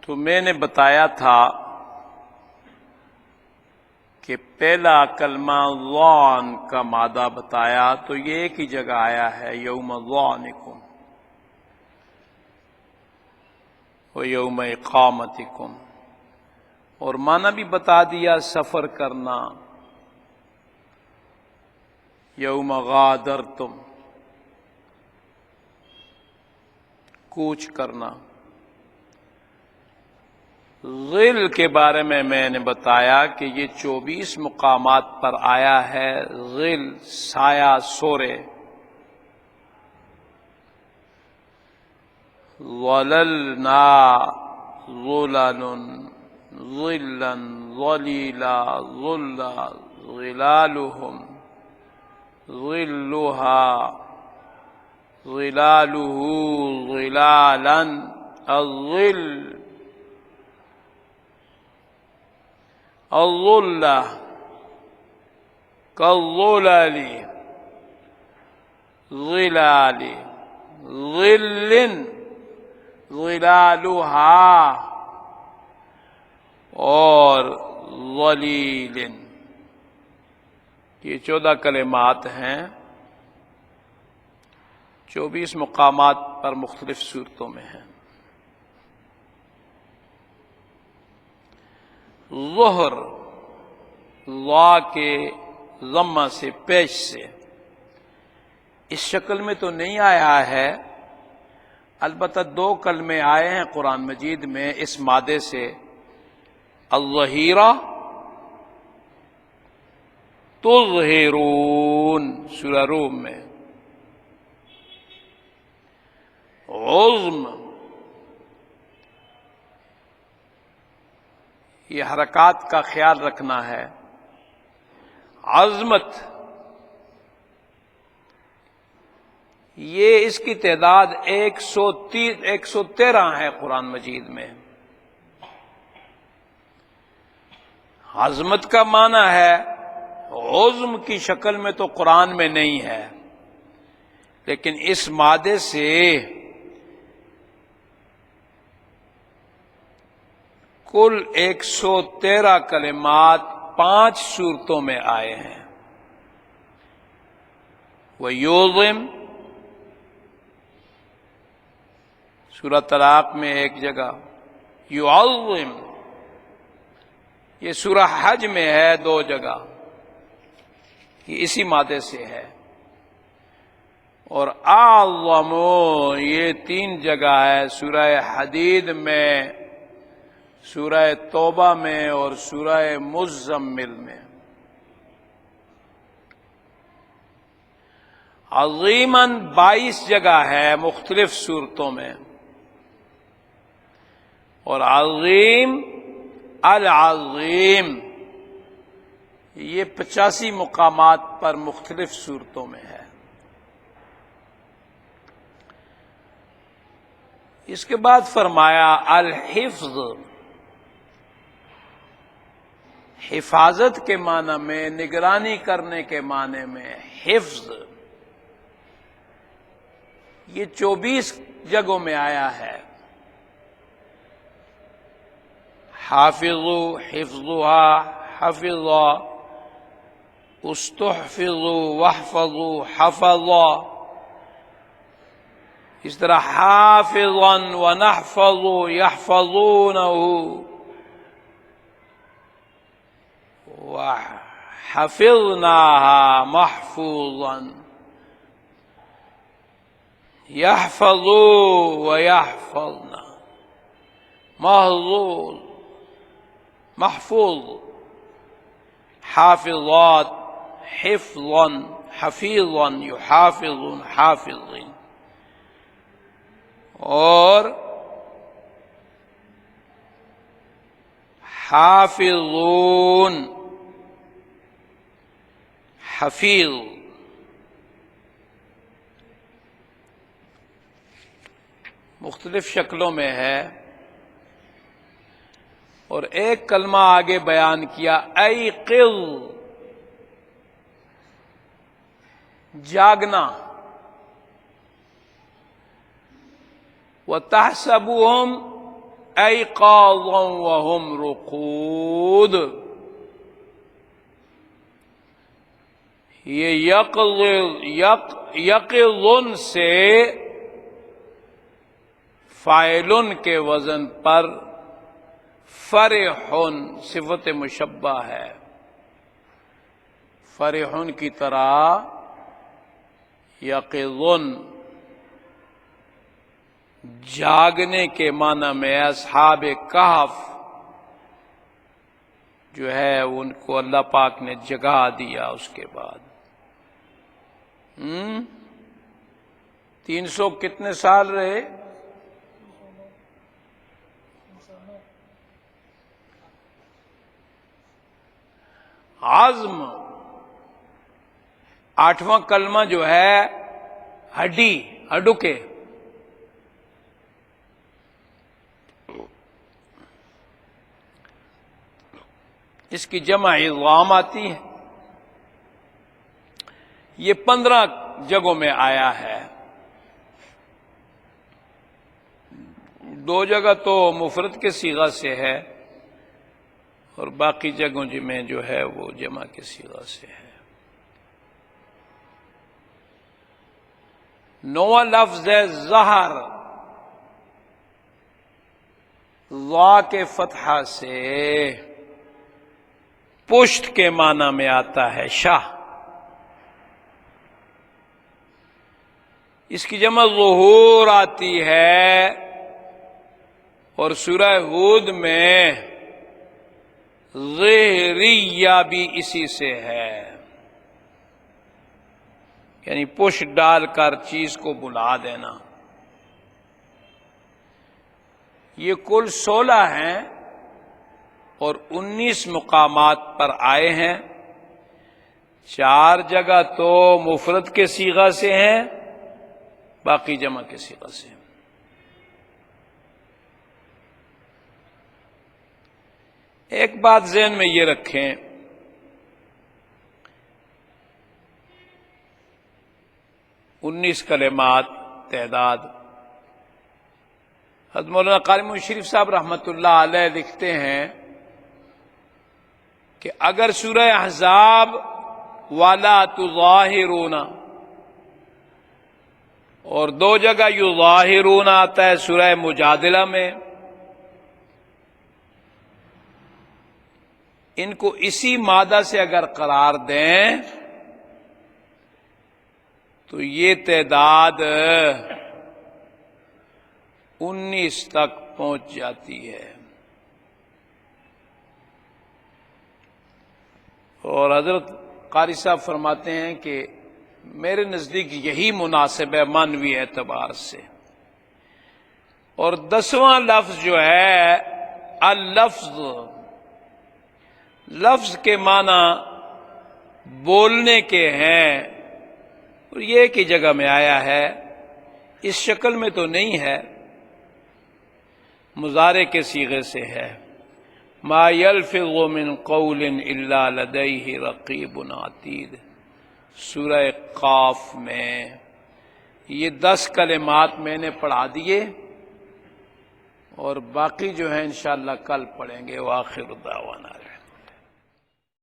تو میں نے بتایا تھا کہ پہلا کلمہ ظعن کا مادہ بتایا تو یہ ایک ہی جگہ آیا ہے، یوم ظعنکم و یوم اقامتکم، اور معنی بھی بتا دیا سفر کرنا، یوم غادرتم کوچ کرنا۔ ظل کے بارے میں نے بتایا کہ یہ 24 مقامات پر آیا ہے۔ ظل سایہ سورے، ظللنا ظلل ظلا ظلیلا ظلا ظلالهم ظلها ظلاله ظلالا الظل الظلة كالظلل ظلال ظل ظلالها اور ظلیل۔ یہ 14 کلمات ہیں، 24 مقامات پر مختلف صورتوں میں ہیں۔ ظہر لا کے ضمہ سے پیش سے اس شکل میں تو نہیں آیا ہے، البتہ 2 کلمے آئے ہیں قرآن مجید میں اس مادے سے، الظہیرہ تظہرون سورہ روم میں، عظم یہ حرکات کا خیال رکھنا ہے، عظمت یہ اس کی تعداد 113 ہے قرآن مجید میں۔ عظمت کا معنی ہے، عظم کی شکل میں تو قرآن میں نہیں ہے، لیکن اس مادے سے کل 113 کلمات 5 صورتوں میں آئے ہیں۔ وَيُعْظِمْ سورہ طلاق میں ایک جگہ، يُعَظِّمْ یہ سورہ حج میں ہے 2 جگہ، یہ اسی مادے سے ہے، اور اعظم یہ 3 جگہ ہے، سورہ حدید میں، سورہ توبہ میں اور سورہ مزمل میں۔ عظیماً 22 جگہ ہے مختلف صورتوں میں، اور عظیم العظیم یہ 85 مقامات پر مختلف صورتوں میں ہے۔ اس کے بعد فرمایا الحفظ، حفاظت کے معنی میں، نگرانی کرنے کے معنی میں حفظ، یہ 24 جگہوں میں آیا ہے۔ حافظوا حفظها حفظا، استحفظوا واحفظوا حفظا، اس طرح حافظا ونحفظ يحفظونه وحفظناها محفوظا، يحفظوا ويحفظنا محظوظ محفوظ، حافظات حفظا حفیظا يحافظ حافظين، اور حافظون حفیظ۔ مختلف شکلوں میں ہے، اور ایک کلمہ آگے بیان کیا ایقظ، جاگنا، وَتَحْسَبُهُمْ ایقاظا وهم رقود. یہ یقظن سے فاعلن کے وزن پر فرحن صفت مشبہ ہے. فرحن کی طرح یقظن جاگنے کے معنی میں اصحاب کہف جو ہے ان کو اللہ پاک نے جگا دیا. اس کے بعد 300 کتنے سال رہے؟ عزم 8واں کلمہ جو ہے ہڈی، ہڈوکے. اس کی جمع عظام آتی ہے. یہ 15 جگہوں میں آیا ہے. 2 جگہ تو مفرد کے صیغہ سے ہے اور باقی جگہوں میں جو ہے وہ جمع کے صیغہ سے ہے. 9واں لفظ ہے ظہر. ظا کے فتحہ سے پشت کے معنی میں آتا ہے شاہ. اس کی جمع ظہور آتی ہے اور سورہ ہود میں ظہریہ بھی اسی سے ہے، یعنی پشت ڈال کر چیز کو بلا دینا. یہ کل 16 ہیں اور 19 مقامات پر آئے ہیں. 4 جگہ تو مفرد کے صیغہ سے ہیں، باقی جمع کے صیغہ سے. ایک بات ذہن میں یہ رکھیں، انیس کلمات تعداد. حضرت مولانا قاری محمد شریف صاحب رحمۃ اللہ علیہ لکھتے ہیں کہ اگر سورہ احزاب والا تظاہرون اور 2 جگہ یظاہرون آتا ہے سورہ مجادلہ میں، ان کو اسی مادہ سے اگر قرار دیں تو یہ تعداد 19 تک پہنچ جاتی ہے. اور حضرت قاری صاحب فرماتے ہیں کہ میرے نزدیک یہی مناسب ہے معنوی اعتبار سے. اور 10واں لفظ جو ہے اللفظ، لفظ کے معنی بولنے کے ہیں اور یہ ایک ہی جگہ میں آیا ہے، اس شکل میں تو نہیں ہے، مضارع کے صیغے سے ہے. ما یلفظ من قول الا لدیہ رقیب عتید. سورہ قاف میں یہ 10 کلمات میں نے پڑھا دیے اور باقی جو ہیں انشاءاللہ کل پڑھیں گے. وآخر دعوانا